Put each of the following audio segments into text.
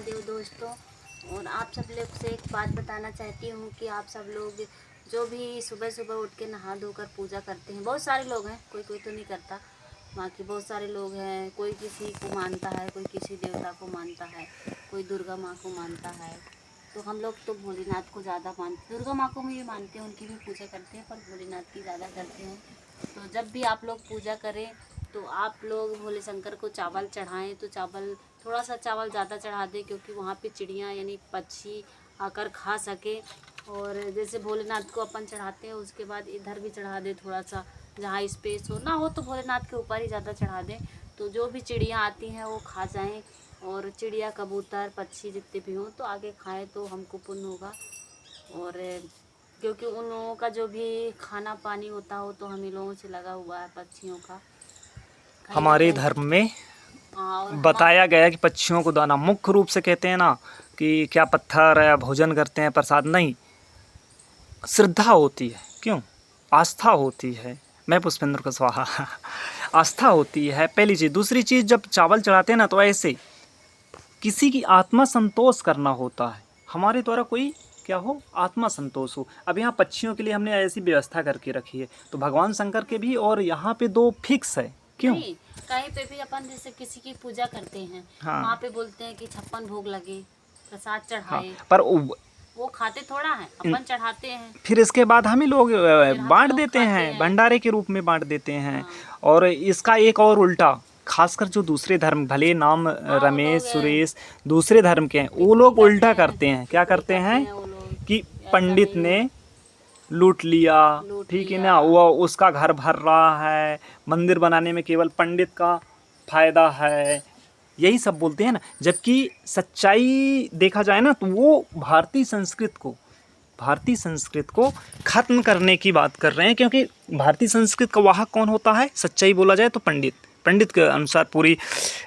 महादेव दोस्तों। और आप सब लोग से एक बात बताना चाहती हूँ कि आप सब लोग जो भी सुबह सुबह उठ के नहा धोकर पूजा करते हैं, बहुत सारे लोग हैं, कोई कोई तो नहीं करता, बाकी बहुत सारे लोग हैं। कोई किसी को मानता है, कोई किसी देवता को मानता है, कोई दुर्गा माँ को मानता है। तो हम लोग तो भोलेनाथ को ज़्यादा मानते, दुर्गा माँ को भी मानते हैं, उनकी भी पूजा करते हैं, पर भोलेनाथ की ज़्यादा करते हैं। तो जब भी आप लोग पूजा करें तो आप लोग भोले शंकर को चावल चढ़ाएं, तो चावल थोड़ा सा चावल ज़्यादा चढ़ा दें, क्योंकि वहाँ पे चिड़ियाँ यानी पक्षी आकर खा सके। और जैसे भोलेनाथ को अपन चढ़ाते हैं, उसके बाद इधर भी चढ़ा दें थोड़ा सा, जहाँ स्पेस हो ना हो तो भोलेनाथ के ऊपर ही ज़्यादा चढ़ा दें, तो जो भी चिड़ियाँ आती हैं वो खा जाएं। और चिड़िया कबूतर पक्षी जितने भी हों तो आगे खाएं तो हमको पुण्य होगा। और क्योंकि उन लोगों का जो भी खाना पानी होता हो तो हम ही लोगों से लगा हुआ है, पक्षियों का कहीं ना हमारे कहीं। धर्म में हाँ, और बताया गया है कि पक्षियों को दाना, मुख्य रूप से कहते हैं ना कि क्या पत्थर या भोजन करते हैं, प्रसाद नहीं, श्रद्धा होती है। क्यों? आस्था होती है। मैं पुष्पेंद्र कुशवाहा आस्था होती है पहली चीज़। दूसरी चीज़, जब चावल चढ़ाते हैं ना तो ऐसे किसी की आत्मा संतोष करना होता है, हमारे द्वारा कोई क्या हो, आत्मा संतोष हो। अब यहाँ पक्षियों के लिए हमने ऐसी व्यवस्था करके रखी है, तो भगवान शंकर के भी और यहाँ पे दो फिक्स है। क्यों? नहीं, कहीं पे भी अपन जैसे किसी की पूजा करते हैं, वहाँ हाँ पे बोलते हैं कि 56 भोग लगे, प्रसाद हाँ, चढ़ाए। पर वो खाते थोड़ा है, अपन चढ़ाते हैं, फिर इसके बाद हम ही लोग फिर हम ही बांट लोग देते खाते हैं, हैं। भंडारे के रूप में बांट देते हैं। हाँ और इसका एक और उल्टा, खासकर जो दूसरे धर्म, भले नाम हाँ, वो रमेश लोग सुरेश दूसरे धर्म के हैं, वो टिप्पणी लोग करते उल्टा हैं, करते हैं। क्या टिप्पणी करते करते हैं हैं वो लोग, कि ऐसा पंडित नहीं ने है, लूट लिया, लूट ठीक है लिया। ना, वो उसका घर भर रहा है, मंदिर बनाने में केवल पंडित का फायदा है, यही सब बोलते हैं ना। जबकि सच्चाई देखा जाए ना तो वो भारतीय संस्कृत को खत्म करने की बात कर रहे हैं। क्योंकि भारतीय संस्कृत का वाहक कौन होता है, सच्चाई बोला जाए तो पंडित के अनुसार पूरी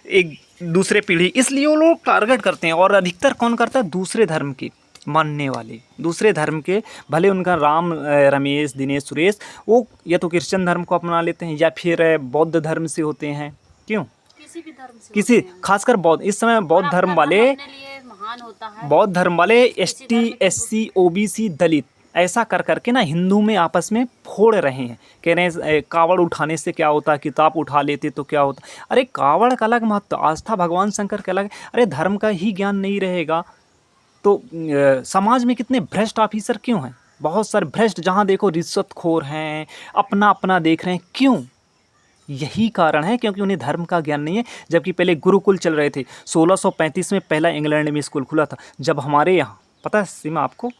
एक दूसरे पीढ़ी, इसलिए वो लोग टारगेट करते हैं। और अधिकतर कौन करता है, दूसरे धर्म के मानने वाले, दूसरे धर्म के, भले उनका राम रमेश दिनेश सुरेश, वो या तो क्रिश्चियन धर्म को अपना लेते हैं या फिर बौद्ध धर्म से होते हैं। क्यों? किसी भी धर्म से किसी, होते हैं, खासकर बौद्ध, इस समय पर बौद्ध धर्म अपना धर्म वाले, अपने लिए महान होता है। बौद्ध धर्म वाले एस किसी टी धर्म की S C O B C दलित ऐसा कर करके ना हिंदू में आपस में फोड़ रहे हैं। कह रहे हैं कावड़ उठाने से क्या होता, किताब उठा लेते तो क्या होता। अरे कावड़ का अलग महत्व, आस्था भगवान शंकर का अलग। अरे धर्म का ही ज्ञान नहीं रहेगा तो समाज में कितने भ्रष्ट ऑफिसर क्यों हैं, बहुत सारे भ्रष्ट, जहाँ देखो रिश्वतखोर हैं, अपना अपना देख रहे हैं। क्यों? यही कारण है क्योंकि उन्हें धर्म का ज्ञान नहीं है। जबकि पहले गुरुकुल चल रहे थे, 1635 में पहला इंग्लैंड में स्कूल खुला था। जब हमारे यहाँ, पता है सीमा आपको,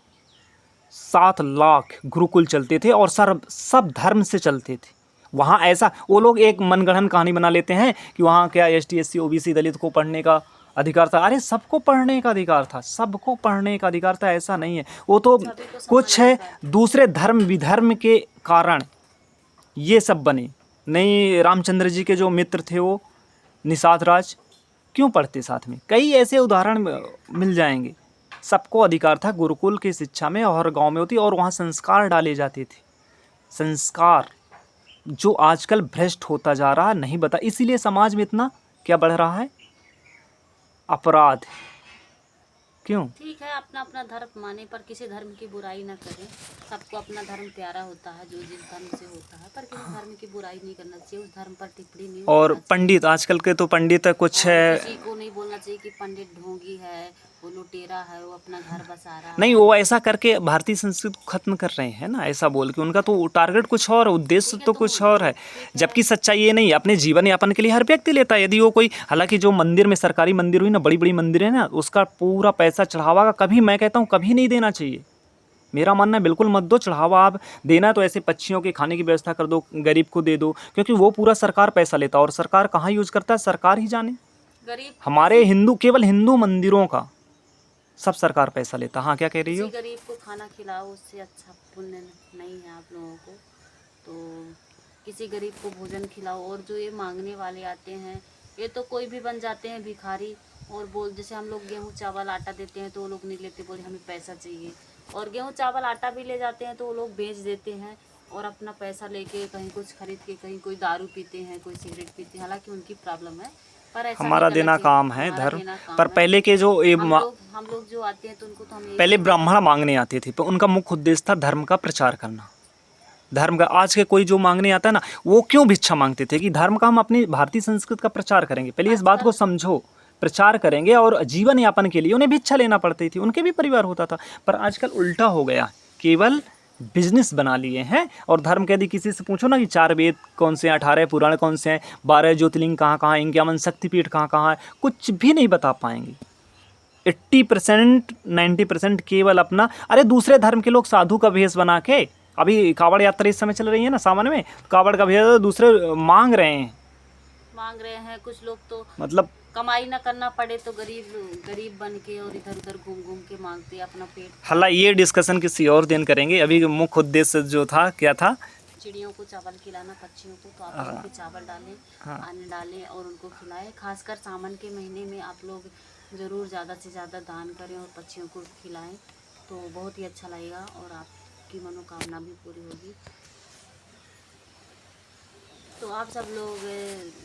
7 लाख गुरुकुल चलते थे और सब धर्म से चलते थे। वहाँ ऐसा, वो लोग एक मनगढ़ंत कहानी बना लेते हैं कि वहाँ क्या S T S C O B C Dalit को पढ़ने का अधिकार था। अरे सबको पढ़ने का अधिकार था, सबको पढ़ने का अधिकार था, ऐसा नहीं है। वो तो सभी को समान कुछ है अधिकार। दूसरे धर्म विधर्म के कारण ये सब बने। नहीं, रामचंद्र जी के जो मित्र थे वो निषाद राज क्यों पढ़ते साथ में, कई ऐसे उदाहरण मिल जाएंगे। सबको अधिकार था गुरुकुल की शिक्षा में, और गांव में होती, और वहाँ संस्कार डाले जाते थे। संस्कार जो आजकल भ्रष्ट होता जा रहा, नहीं बता, इसीलिए समाज में इतना क्या बढ़ रहा है, अपराध। क्यों? ठीक है, अपना अपना धर्म माने, पर किसी धर्म की बुराई ना करें। सबको अपना धर्म प्यारा होता है, जो जिस धर्म से होता है, पर किसी धर्म की बुराई नहीं करना चाहिए, उस धर्म पर टिप्पणी नहीं और करना चाहिए। पंडित, आजकल के तो पंडित कुछ और है, किसी को नहीं बोलना चाहिए कि पंडित ढोंगी है, वो लुटेरा है, वो अपना घर बसा रहा नहीं, है। वो ऐसा करके भारतीय संस्कृति को खत्म कर रहे हैं ना, ऐसा बोल के। उनका तो टारगेट कुछ और, उद्देश्य ठीक है, तो तो कुछ और है। ठीक है। जबकि सच्चाई ये नहीं है। अपने जीवन यापन के लिए हर व्यक्ति लेता है। यदि वो कोई, हालांकि जो मंदिर में सरकारी मंदिर हुई ना, बड़ी बड़ी मंदिर है ना, उसका पूरा पैसा चढ़ावा का कभी, मैं कहता हूँ कभी नहीं देना चाहिए। मेरा मानना है बिल्कुल मत दो चढ़ावा। आप देना तो ऐसे पक्षियों के खाने की व्यवस्था कर दो, गरीब को दे दो, क्योंकि वो पूरा सरकार पैसा लेता है। और सरकार कहाँ यूज करता है, सरकार ही जाने। गरीब हमारे किसी हिंदू, केवल हिंदू मंदिरों का सब सरकार पैसा लेता। हाँ, क्या कह रही किसी हो? गरीब को खाना खिलाओ, उससे अच्छा पुण्य नहीं है आप लोगों को। तो किसी गरीब को भोजन खिलाओ। और जो ये मांगने वाले आते हैं, ये तो कोई भी बन जाते हैं भिखारी। और बोल, जैसे हम लोग गेहूँ चावल आटा देते हैं तो वो लोग नहीं लेते, बोले हमें पैसा चाहिए। और गेहूँ चावल आटा भी ले जाते हैं तो वो लोग बेच देते हैं, और अपना पैसा लेके कहीं कुछ खरीद के, कहीं कोई दारू पीते हैं, कोई सिगरेट पीते हैं, हालांकि उनकी प्रॉब्लम है। पर ऐसा हमारा नहीं करना देना चाहिए। काम है हमारा धर्म। देना काम पर है। पहले के जो हम लोग जो आते हैं तो उनको तो हम यही पहले ब्राह्मण मांगने आते थे, तो उनका मुख्य उद्देश्य था धर्म का प्रचार करना, धर्म का। आज के कोई जो मांगने आता है ना, वो क्यों भिक्षा मांगते थे कि धर्म का हम अपनी भारतीय संस्कृति का प्रचार करेंगे। पहले इस बात को समझो, प्रचार करेंगे और जीवन यापन के लिए उन्हें भिक्षा लेना पड़ती थी, उनके भी परिवार होता था। पर आजकल उल्टा हो गया, केवल बिजनेस बना लिए हैं। और धर्म के यदि किसी से पूछो ना कि 4 वेद कौन से हैं, 18 पुराण कौन से हैं, 12 ज्योतिर्लिंग कहाँ कहाँ हैं, 51 शक्तिपीठ कहाँ कहाँ है, कुछ भी नहीं बता पाएंगे। 80% 90% केवल अपना, अरे दूसरे धर्म के लोग साधु का भेष बना के, अभी कावड़ यात्रा इस समय चल रही है ना सावन में, कावड़ का भेष दूसरे मांग रहे हैं। कुछ लोग तो मतलब कमाई ना करना पड़े तो गरीब बन के और इधर उधर घूम घूम के मांगते अपना पेट। हालांकि ये डिस्कशन किसी और दिन करेंगे। अभी मुख्य उद्देश्य जो था क्या था, चिड़ियों को चावल खिलाना, पक्षियों को, तो आप उनके चावल डालें, अन्न डालें और उनको खिलाएं। खासकर सावन के महीने में आप लोग ज़रूर ज़्यादा से ज़्यादा दान करें और पक्षियों को खिलाएं, तो बहुत ही अच्छा लगेगा और आपकी मनोकामना भी पूरी होगी। तो आप सब लोग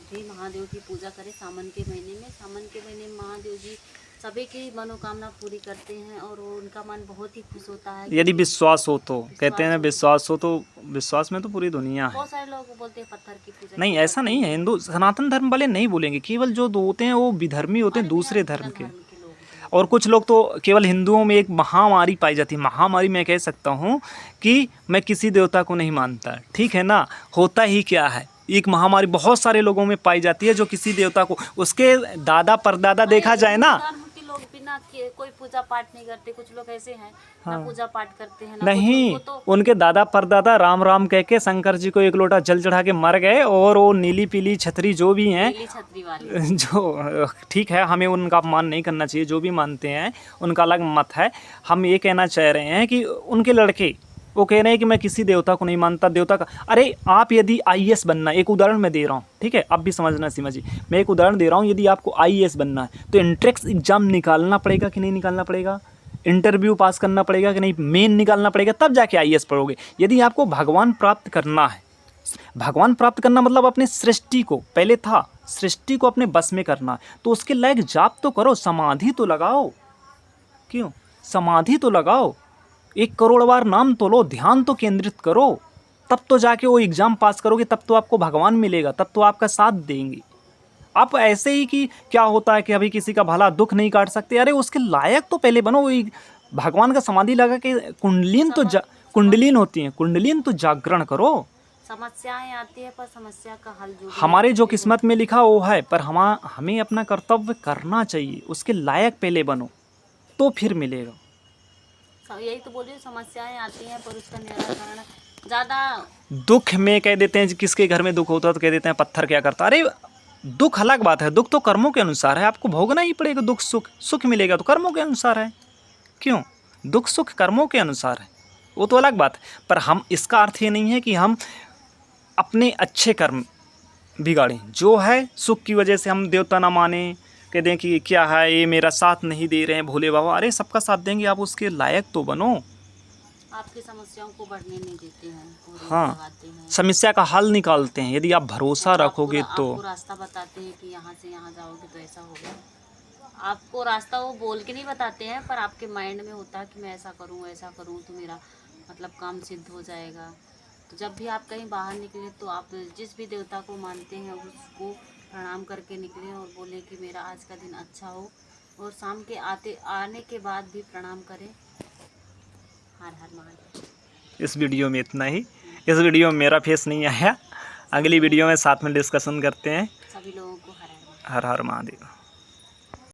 भी महादेव की पूजा करें सावन के महीने में। सावन के महीने में महादेव जी सभी की मनोकामना पूरी करते हैं और उनका मन बहुत ही खुश होता है। यदि विश्वास हो तो, कहते हैं ना विश्वास हो तो, विश्वास में तो पूरी दुनिया है। बहुत सारे लोग बोलते हैं पत्थर की पूजा नहीं, ऐसा नहीं है। हिंदू सनातन धर्म वाले नहीं बोलेंगे, केवल जो होते हैं वो विधर्मी होते हैं दूसरे धर्म के। और कुछ लोग तो केवल हिंदुओं में एक महामारी पाई जाती है। महामारी मैं कह सकता हूँ कि मैं किसी देवता को नहीं मानता, ठीक है ना। होता ही क्या है, एक महामारी बहुत सारे लोगों में पाई जाती है जो किसी देवता को, उसके दादा परदादा देखा जाए ना, लोग बिना कोई पूजा पाठ नहीं करते। कुछ लोग ऐसे हैं ना पूजा पाठ करते हैं ना नहीं, कुछ, तो उनके दादा परदादा राम राम कह के शंकर जी को एक लोटा जल चढ़ा के मर गए। और वो नीली पीली छतरी जो भी हैं, नीली छतरी वाली जो ठीक है, हमें उनका अपमान नहीं करना चाहिए, जो भी मानते हैं उनका अलग मत है। हम ये कहना चाह रहे हैं कि उनके लड़के वो कह रहे हैं कि मैं किसी देवता को नहीं मानता, देवता का। अरे आप यदि IAS बनना, एक उदाहरण मैं दे रहा हूँ, ठीक है, आप भी समझना समझिए, मैं एक उदाहरण दे रहा हूँ। यदि आपको IAS बनना है तो एंट्रेंस एग्जाम निकालना पड़ेगा कि नहीं निकालना पड़ेगा, इंटरव्यू पास करना पड़ेगा कि नहीं, मेन निकालना पड़ेगा, तब जाके IAS पढ़ोगे। यदि आपको भगवान प्राप्त करना है, भगवान प्राप्त करना मतलब अपने सृष्टि को, पहले था सृष्टि को अपने बस में करना, तो उसके लायक जाप तो करो, समाधि तो लगाओ। क्यों, समाधि तो लगाओ, 1 करोड़ बार नाम तो लो, ध्यान तो केंद्रित करो, तब तो जाके वो एग्ज़ाम पास करोगे, तब तो आपको भगवान मिलेगा, तब तो आपका साथ देंगे। आप ऐसे ही कि क्या होता है कि अभी किसी का भला दुख नहीं काट सकते, अरे उसके लायक तो पहले बनो। वही भगवान का समाधि लगा के कुंडलीन होती हैं, कुंडलीन तो जागरण करो। समस्याएं आती है पर समस्या का हल जो हमारे जो किस्मत में लिखा वो है, पर हमें अपना कर्तव्य करना चाहिए, उसके लायक पहले बनो तो फिर मिलेगा। यही तो बोलिए, समस्याएं आती हैं पर उसका निराकरण ज़्यादा। दुख में कह देते हैं, किसके घर में दुख होता है तो कह देते हैं पत्थर क्या करता। अरे दुख अलग बात है, दुख तो कर्मों के अनुसार है, आपको भोगना ही पड़ेगा। दुख सुख मिलेगा तो कर्मों के अनुसार है। क्यों, दुख सुख कर्मों के अनुसार है, वो तो अलग बात है। पर हम, इसका अर्थ ये नहीं है कि हम अपने अच्छे कर्म बिगाड़ें। जो है सुख की वजह से हम देवता ना माने, कह दें कि क्या है ये मेरा साथ नहीं दे रहे हैं भोले बाबा। अरे सबका साथ देंगे, आप उसके लायक तो बनो। आपकी समस्याओं को बढ़ने नहीं देते हैं। हाँ, समस्या का हल निकालते हैं यदि आप भरोसा रखोगे तो। आपको रास्ता बताते हैं कि यहाँ से यहाँ जाओगे तो ऐसा होगा। आपको रास्ता वो बोल के नहीं बताते हैं, पर आपके माइंड में होता है कि मैं ऐसा करूँ तो मेरा मतलब काम सिद्ध हो जाएगा। तो जब भी आप कहीं बाहर निकले तो आप जिस भी देवता को मानते हैं उसको प्रणाम करके निकलें और बोलें कि मेरा आज का दिन अच्छा हो। और शाम के आने के बाद भी प्रणाम करें। हर हर महादेव। इस वीडियो में इतना ही। इस वीडियो में मेरा फेस नहीं आया, अगली वीडियो में साथ में डिस्कशन करते हैं। सभी लोगों को हर हर हर हर महादेव।